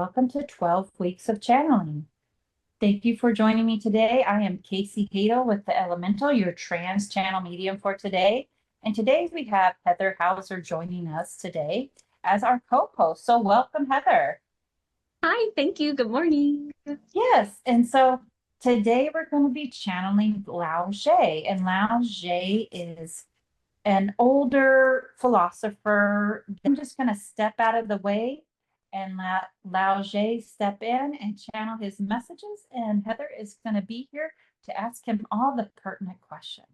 Welcome to 12 Weeks of Channeling. Thank you for joining me today. I am Kaycey Hadl with The Elemental, your trans channel medium for today. And today we have Heather Hauser joining us today as our co-host. So welcome, Heather. Hi, thank you. Good morning. Yes, and so today we're going to be channeling Lao Tzu. And Lao Tzu is an older philosopher. I'm just going to step out of the way and let Lao Tzu step in and channel his messages. And Heather is going to be here to ask him all the pertinent questions.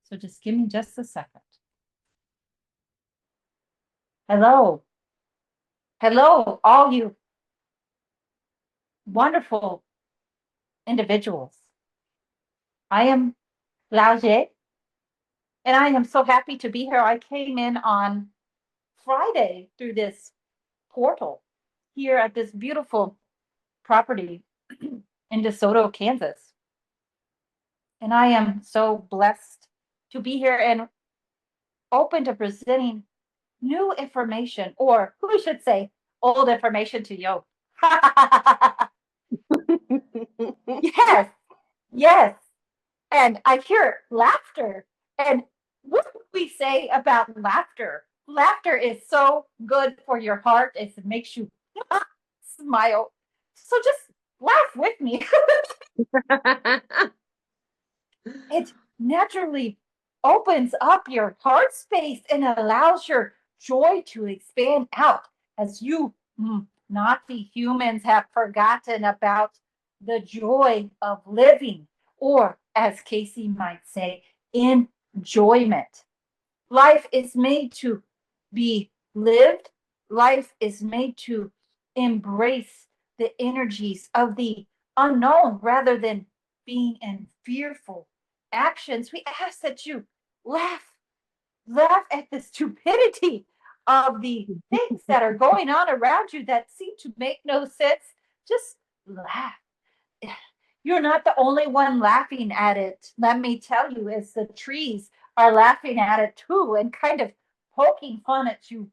So just give me just a second. Hello. Hello, all you wonderful individuals. I am Lao Tzu, and I am so happy to be here. I came in on Friday through this portal here at this beautiful property in DeSoto, Kansas. And I am so blessed to be here and open to presenting new information, or who should say, old information to you. Yes, yes. And I hear laughter. And what do we say about laughter? Laughter is so good for your heart. It makes you smile. So just laugh with me. It naturally opens up your heart space and allows your joy to expand out as you, naughty humans, have forgotten about the joy of living, or as Kaycey might say, enjoyment. Life is made to be lived, life is made to embrace the energies of the unknown rather than being in fearful actions. We ask that you laugh, laugh at the stupidity of the things that are going on around you that seem to make no sense. Just laugh. You're not the only one laughing at it. Let me tell you, as the trees are laughing at it too and kind of poking fun at you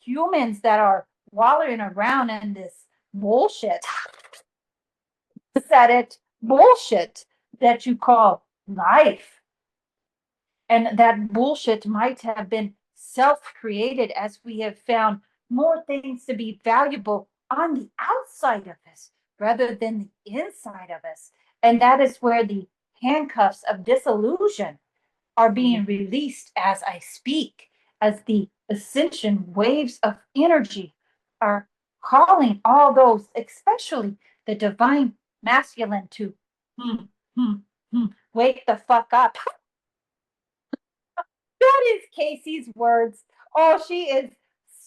humans that are wallowing around in this bullshit. Said it bullshit that you call life. And that bullshit might have been self created, as we have found more things to be valuable on the outside of us rather than the inside of us. And that is where the handcuffs of disillusion are being released as I speak, as the ascension waves of energy are calling all those, especially the divine masculine, to hmm, hmm, wake the fuck up. That is Kaycey's words. Oh, she is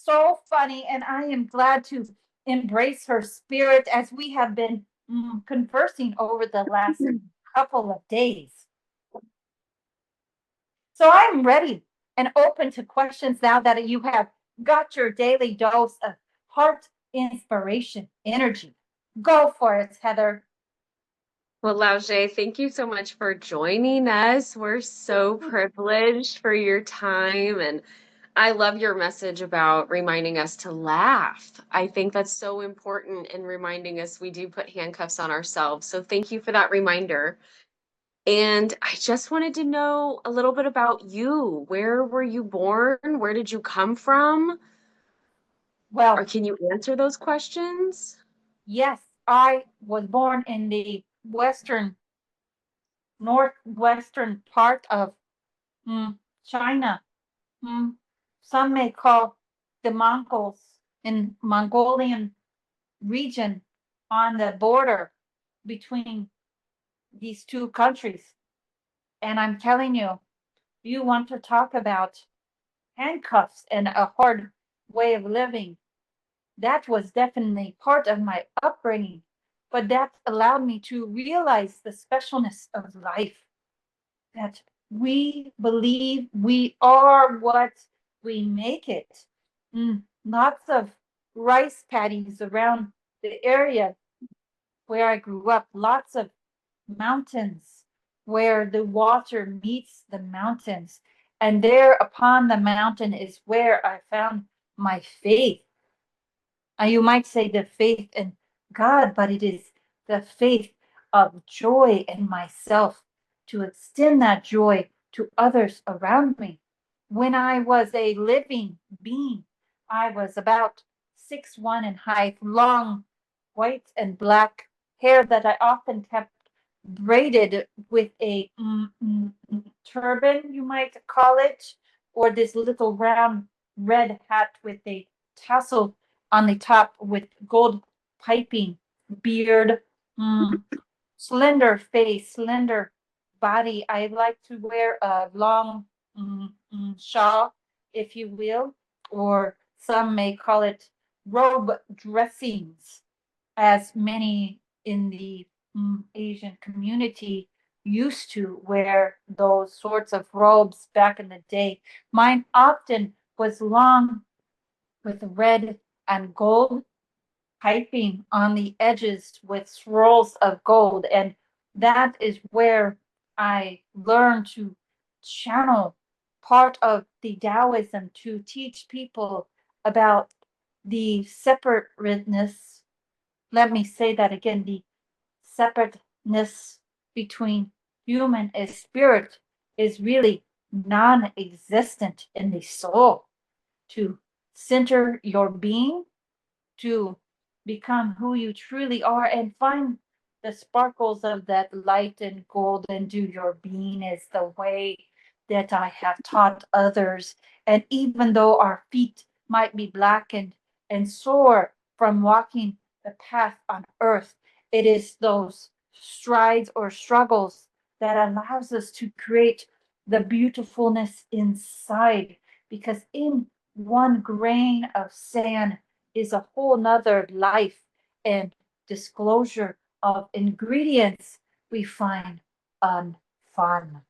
so funny, and I am glad to embrace her spirit as we have been conversing over the last couple of days. So I'm ready and open to questions now that you have got your daily dose of heart inspiration energy. Go for it, Heather. Well, Lauje, thank you so much for joining us. We're so privileged for your time. And I love your message about reminding us to laugh. I think that's so important in reminding us we do put handcuffs on ourselves. So thank you for that reminder. And I just wanted to know a little bit about you. Where were you born? Where did you come from? Or Well, can you answer those questions? yes, I was born in the northwestern part of China. Mm, some may call the Mongols in Mongolian region on the border between these two countries. And I'm telling you, you want to talk about handcuffs and a hard way of living. That was definitely part of my upbringing, but that allowed me to realize the specialness of life, that we believe we are what we make it. Lots of rice paddies around the area where I grew up, lots of mountains where the water meets the mountains. And there upon the mountain is where I found my faith. You might say the faith in God, but it is the faith of joy in myself to extend that joy to others around me. When I was a living being, I was about 6'1" in height, long white and black hair that I often kept braided with a turban, you might call it, or this little round red hat with a tassel on the top with gold piping, beard, mm, slender face, slender body. I like to wear a long shawl, if you will, or some may call it robe dressings, as many in the Asian community used to wear those sorts of robes back in the day. Mine often was long with red and gold piping on the edges with swirls of gold. And that is where I learned to channel part of the Taoism to teach people about the separateness. Let me say that again, the separateness between human and spirit is really non existent in the soul. To center your being, to become who you truly are and find the sparkles of that light and gold into your being is the way that I have taught others. And even though our feet might be blackened and sore from walking the path on earth, it is those strides or struggles that allows us to create the beautifulness inside, because in one grain of sand is a whole nother life and disclosure of ingredients we find unfun.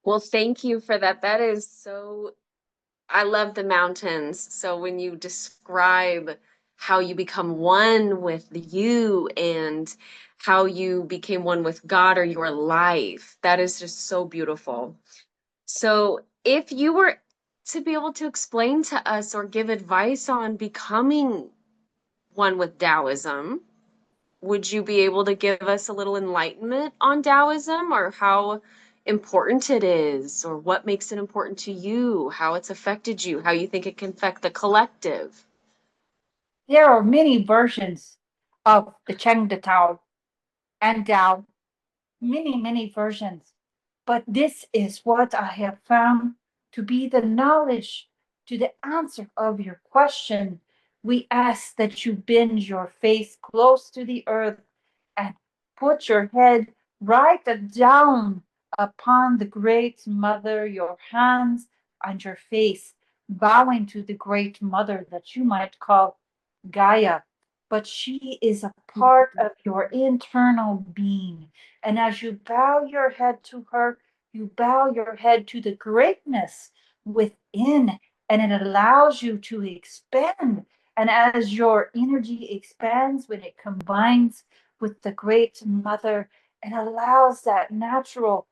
Well, thank you for that. That is so, I love the mountains. So when you describe how you become one with you and how you became one with God or your life, that is just so beautiful. So if you were to be able to explain to us or give advice on becoming one with Taoism, would you be able to give us a little enlightenment on Taoism or how important it is, or what makes it important to you, how it's affected you, how you think it can affect the collective? There are many versions of the Cheng de Tao and Tao, many versions. But this is what I have found to be the knowledge to the answer of your question. We ask that you bend your face close to the earth and put your head right down upon the Great Mother, your hands on your face, bowing to the Great Mother that you might call Gaia, but she is a part of your internal being. And as you bow your head to her, you bow your head to the greatness within, and it allows you to expand. And as your energy expands, when it combines with the Great Mother, it allows that natural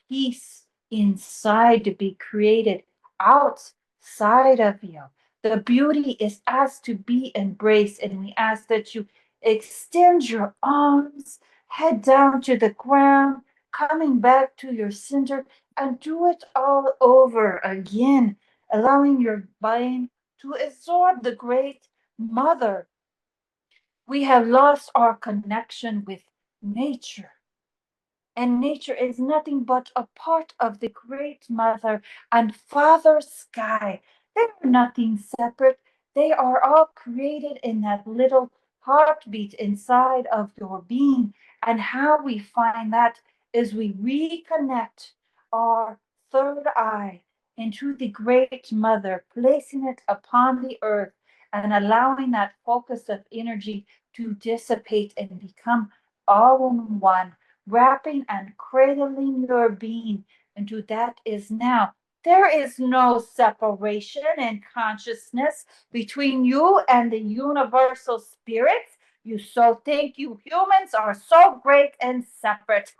peace inside to be created outside of you. The beauty is asked to be embraced, and we ask that you extend your arms, head down to the ground, coming back to your center, and do it all over again, allowing your mind to absorb the Great Mother. We have lost our connection with nature, and nature is nothing but a part of the Great Mother and Father Sky. They are nothing separate. They are all created in that little heartbeat inside of your being. And how we find that is we reconnect our third eye into the Great Mother, placing it upon the earth and allowing that focus of energy to dissipate and become all in one, wrapping and cradling your being into that is now. There is no separation in consciousness between you and the universal spirits. You so think you humans are so great and separate.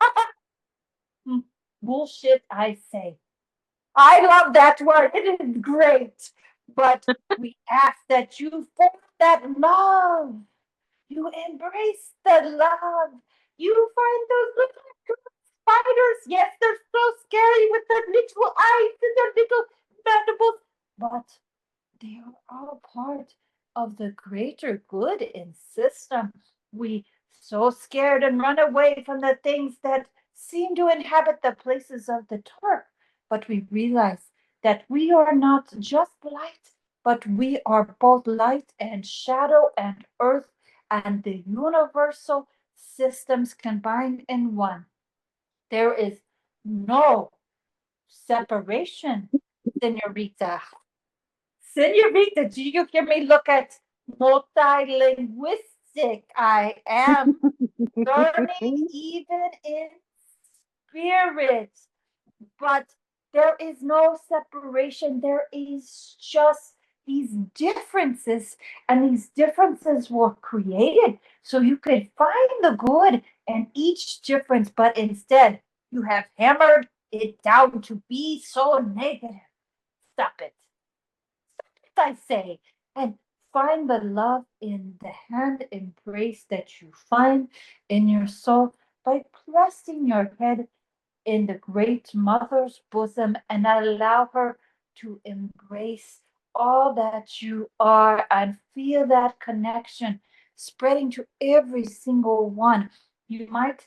Bullshit, I say. I love that word. It is great. But we ask that you form that love. You embrace the love. You find those little spiders. Yes, they're so scary with their little eyes and their little mandibles. But they are all part of the greater good in system. We so scared and run away from the things that seem to inhabit the places of the dark, but we realize that we are not just light, but we are both light and shadow and earth and the universal systems combined in one. There is no separation, Senorita. Senorita, do you hear me look at multilinguistic? I am learning even in spirit. But there is no separation. There is just these differences, and these differences were created so you could find the good in each difference, but instead you have hammered it down to be so negative. Stop it. I say, and find the love in the hand embrace that you find in your soul by pressing your head in the great mother's bosom and allow her to embrace all that you are and feel that connection spreading to every single one. You might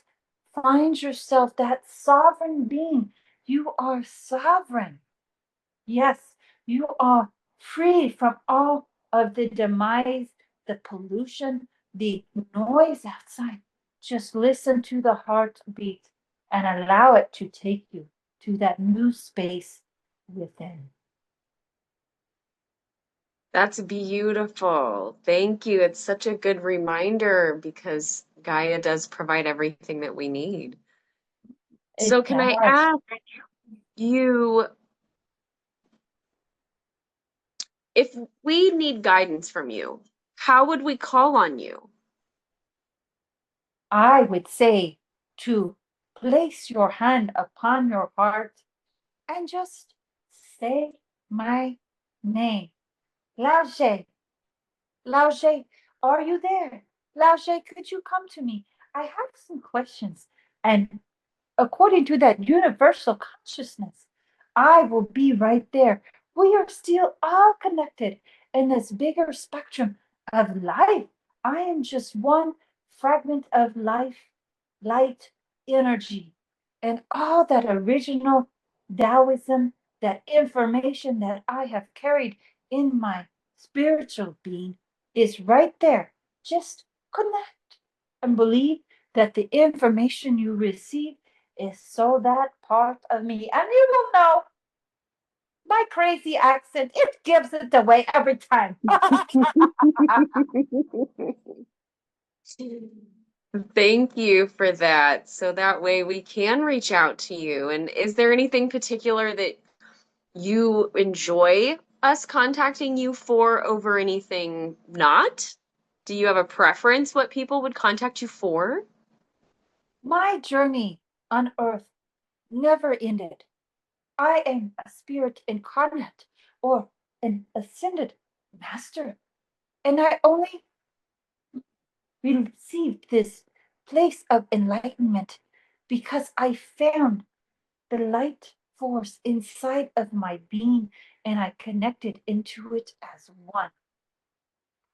find yourself that sovereign being. You are sovereign. Yes, you are free from all of the demise, the pollution, the noise outside. Just listen to the heartbeat and allow it to take you to that new space within. That's beautiful. Thank you. It's such a good reminder because Gaia does provide everything that we need. So, It can I does. ask you if we need guidance from you, how would we call on you? I would say to place your hand upon your heart and just say my name. Lao Laoje, are you there? Laoje, could you come to me? I have some questions. And according to that universal consciousness, I will be right there. We are still all connected in this bigger spectrum of life. I am just one fragment of life, light, energy, and all that original Taoism, that information that I have carried in my spiritual being is right there. Just connect and believe that the information you receive is so that part of me. And you will know my crazy accent, it gives it away every time. Thank you for that. So that way we can reach out to you. And is there anything particular that you enjoy us contacting you for over anything not? Do you have a preference what people would contact you for? My journey on earth never ended. I am a spirit incarnate or an ascended master, and I only received this place of enlightenment because I found the light force inside of my being and I connected into it as one.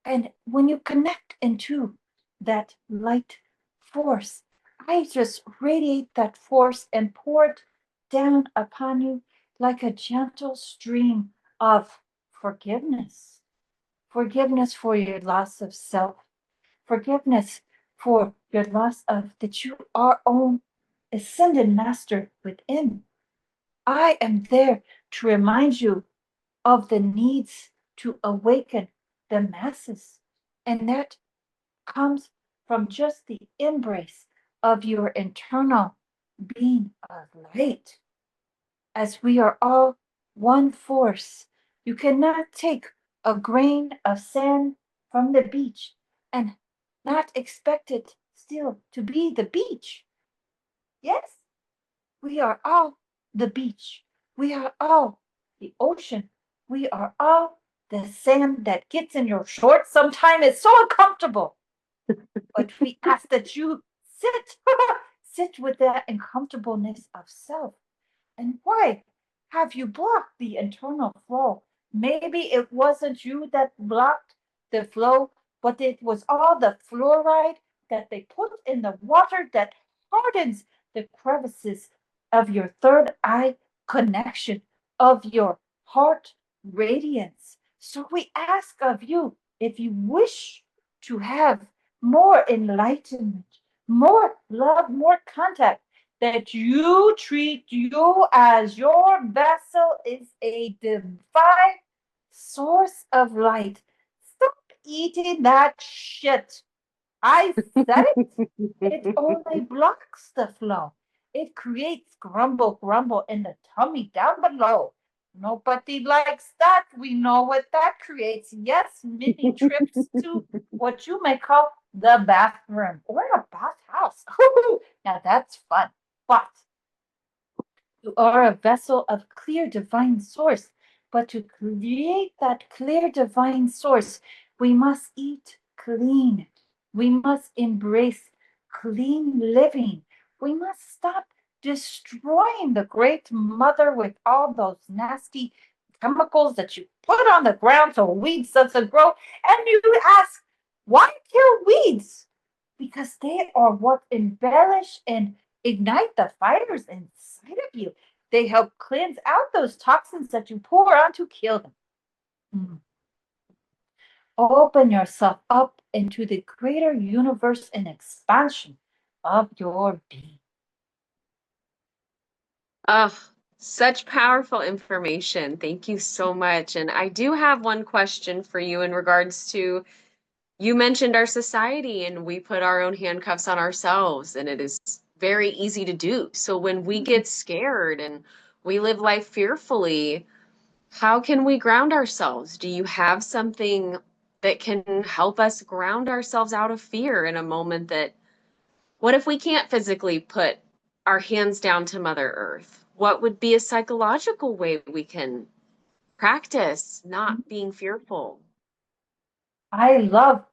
And when you connect into that light force, I just radiate that force and pour it down upon you like a gentle stream of forgiveness. Forgiveness for your loss of self, forgiveness for your loss of that you are own ascended master within. I am there to remind you of the needs to awaken the masses. And that comes from just the embrace of your internal being of light. As we are all one force, you cannot take a grain of sand from the beach and not expect it still to be the beach. Yes, we are all the beach. We are all the ocean. We are all The sand that gets in your shorts sometimes is so uncomfortable. But we ask that you sit, sit with that uncomfortableness of self. And why have you blocked the internal flow? Maybe it wasn't you that blocked the flow, but it was all the fluoride that they put in the water that hardens the crevices of your third eye connection, of your heart radiance. So we ask of you, if you wish to have more enlightenment, more love, more contact, that you treat you as your vessel is a divine source of light. Stop eating that shit. I said it. It only blocks the flow. It creates grumble, grumble in the tummy down below. Nobody likes that. We know what that creates. Yes, many trips to what you may call the bathroom or a bathhouse. Now that's fun. But you are a vessel of clear divine source. But to create that clear divine source, we must eat clean. We must embrace clean living. We must stop destroying the great mother with all those nasty chemicals that you put on the ground so weeds doesn't grow. And you ask, why kill weeds? Because they are what embellish and ignite the fires inside of you. They help cleanse out those toxins that you pour on to kill them. Mm. Open yourself up into the greater universe and expansion of your being. Oh, such powerful information. Thank you so much. And I do have one question for you in regards to, you mentioned our society and we put our own handcuffs on ourselves, and it is very easy to do. So when we Mm. get scared and we live life fearfully, how can we ground ourselves? Do you have something that can help us ground ourselves out of fear in a moment that, what if we can't physically put our hands down to Mother Earth? What would be a psychological way we can practice not being fearful? I love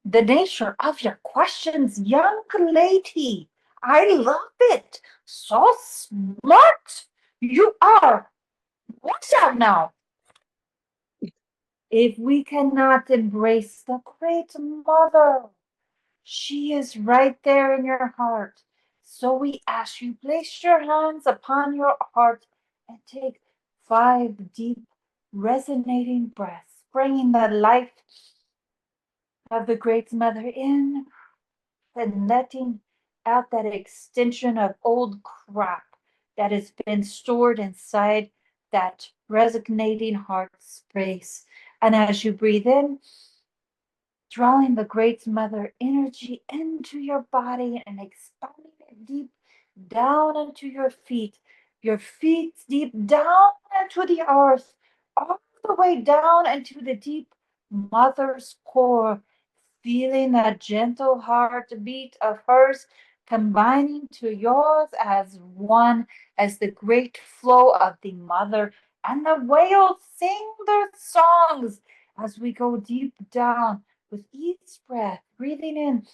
the nature of your questions, young lady. I love it. So smart you are. Watch out now. If we cannot embrace the great mother, she is right there in your heart. So we ask you, place your hands upon your heart and take 5 deep, resonating breaths, bringing the life of the great mother in and letting out that extension of old crap that has been stored inside that resonating heart space. And as you breathe in, drawing the great mother energy into your body and expanding it deep down into your feet deep down into the earth, all the way down into the deep mother's core, feeling that gentle heartbeat of hers combining to yours as one, as the great flow of the mother and the whales sing their songs as we go deep down with each breath, breathing in,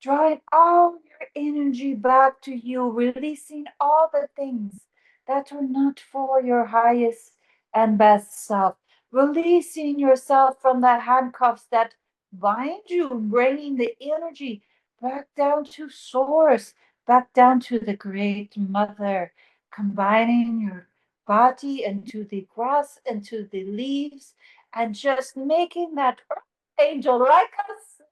drawing all your energy back to you, releasing all the things that are not for your highest and best self, releasing yourself from the handcuffs that bind you, bringing the energy back down to source, back down to the great mother, combining your body into the grass, into the leaves, and just making that earth angel like us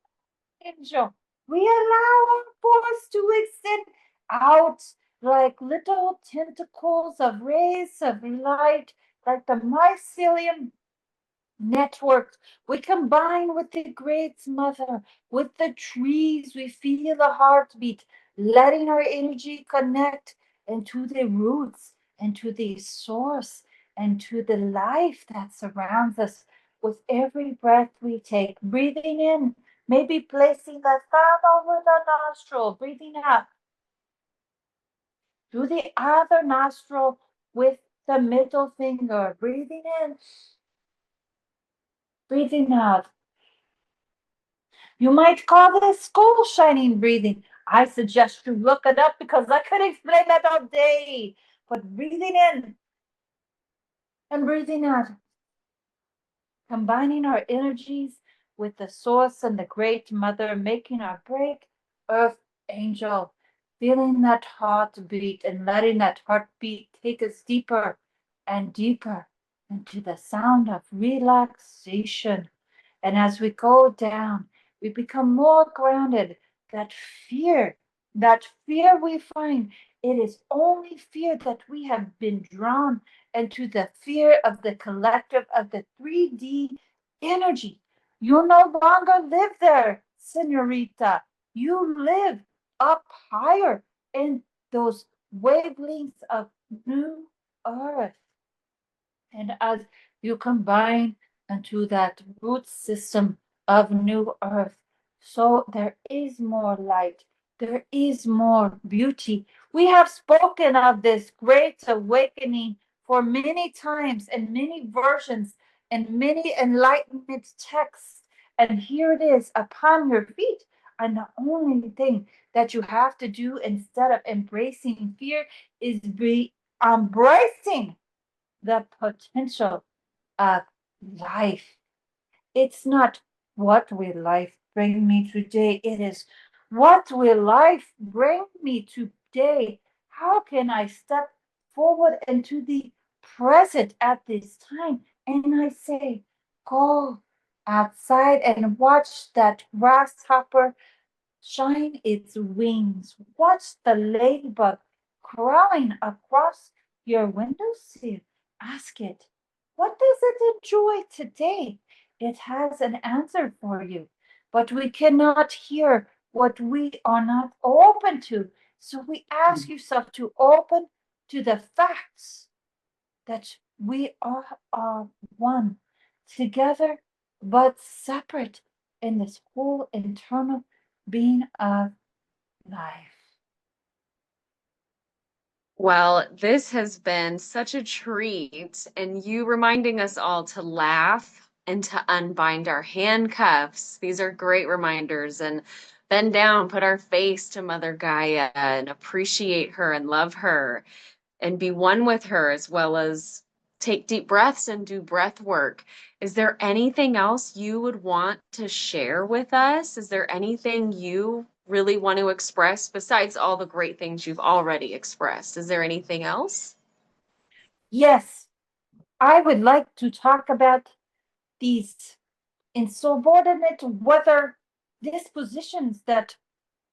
angel. We allow our force to extend out like little tentacles of rays of light, like the mycelium networks. We combine with the great mother, with the trees. We feel the heartbeat, letting our energy connect into the roots, into the source, and to the life that surrounds us with every breath we take. Breathing in, maybe placing the thumb over the nostril, breathing out through the other nostril with the middle finger, breathing in Breathing out. You might call this skull shining breathing. I suggest you look it up because I could explain that all day. But breathing in and breathing out, combining our energies with the source and the great mother, making our break earth angel, feeling that heartbeat and letting that heartbeat take us deeper and deeper into the sound of relaxation. And as we go down, we become more grounded. That fear, that fear we find, it is only fear that we have been drawn into the fear of the collective of the 3D energy. You no longer live there, senorita. You live up higher in those wavelengths of new earth. And as you combine into that root system of new earth, so there is more light, there is more beauty. We have spoken of this great awakening for many times and many versions and many enlightenment texts. And here it is upon your feet. And the only thing that you have to do instead of embracing fear is be embracing the potential of life. It's not what will life bring me today, it is what will life bring me today? How can I step forward into the present at this time? And I say, go outside and watch that grasshopper shine its wings. Watch the ladybug crawling across your windowsill. Ask it, what does it enjoy today? It has an answer for you, but we cannot hear what we are not open to. So we ask yourself to open to the facts that we are one, together but separate in this whole internal being of life. Well, this has been such a treat, and you reminding us all to laugh and to unbind our handcuffs. These are great reminders. And bend down, put our face to Mother Gaia, and appreciate her and love her and be one with her, as well as take deep breaths and do breath work. Is there anything else you would want to share with us? Is there anything you really want to express besides all the great things you've already expressed? Is there anything else? Yes, I would like to talk about these insubordinate weather dispositions that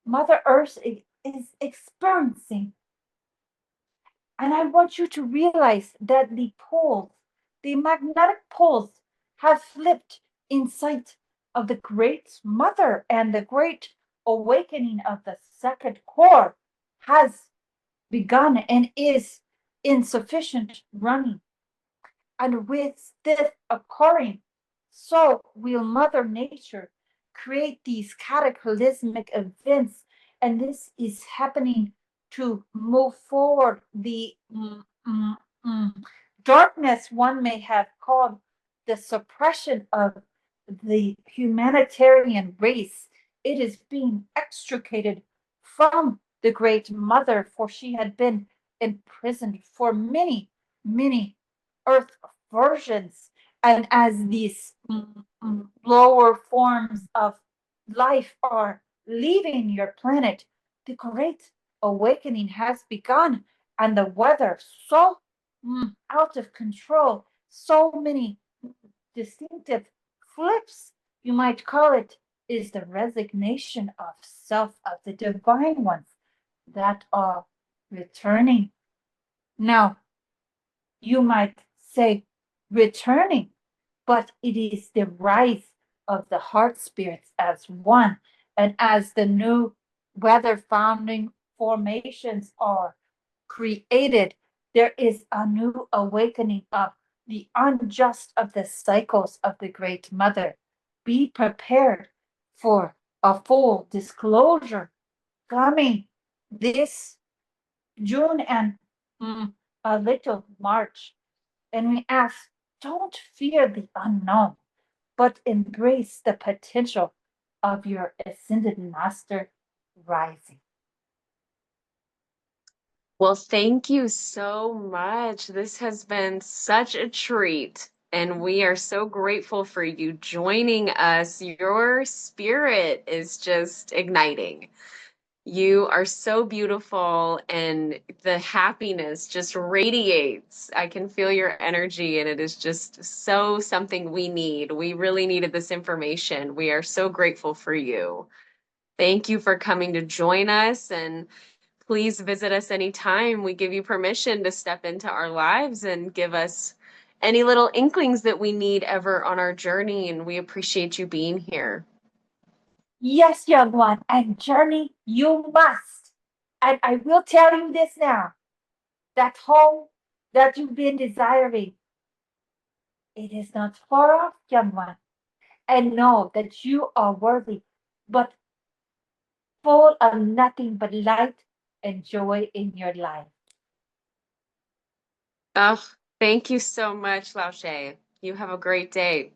Mother Earth is experiencing. And I want you to realize that the poles, the magnetic poles, have flipped in sight of the great mother, and the great awakening of the second core has begun and is insufficient running. And with this occurring, so will Mother Nature create these cataclysmic events. And this is happening to move forward the darkness, one may have called the suppression of the humanitarian race. It is being extricated from the Great Mother, for she had been imprisoned for many, many Earth versions. And as these lower forms of life are leaving your planet, the great awakening has begun, and the weather so out of control, so many distinctive flips, you might call it, is the resignation of self of the divine ones that are returning. Now, you might say returning, but it is the rise of the heart spirits as one, and as the new weather founding formations are created, there is a new awakening of the unjust of the cycles of the Great Mother. Be prepared for a full disclosure coming this June and a little March. And we ask, don't fear the unknown, but embrace the potential of your ascended master rising. Well, thank you so much. This has been such a treat, and we are so grateful for you joining us. Your spirit is just igniting. You are so beautiful, and the happiness just radiates. I can feel your energy, and it is just so something we need. We really needed this information. We are so grateful for you. Thank you for coming to join us, and please visit us anytime. We give you permission to step into our lives and give us any little inklings that we need ever on our journey, and we appreciate you being here. Yes, young one, and journey you must. And I will tell you this now, that home that you've been desiring, it is not far off, young one. And know that you are worthy, but full of nothing but light and joy in your life. Oh, thank you so much, Lao Tzu. You have a great day.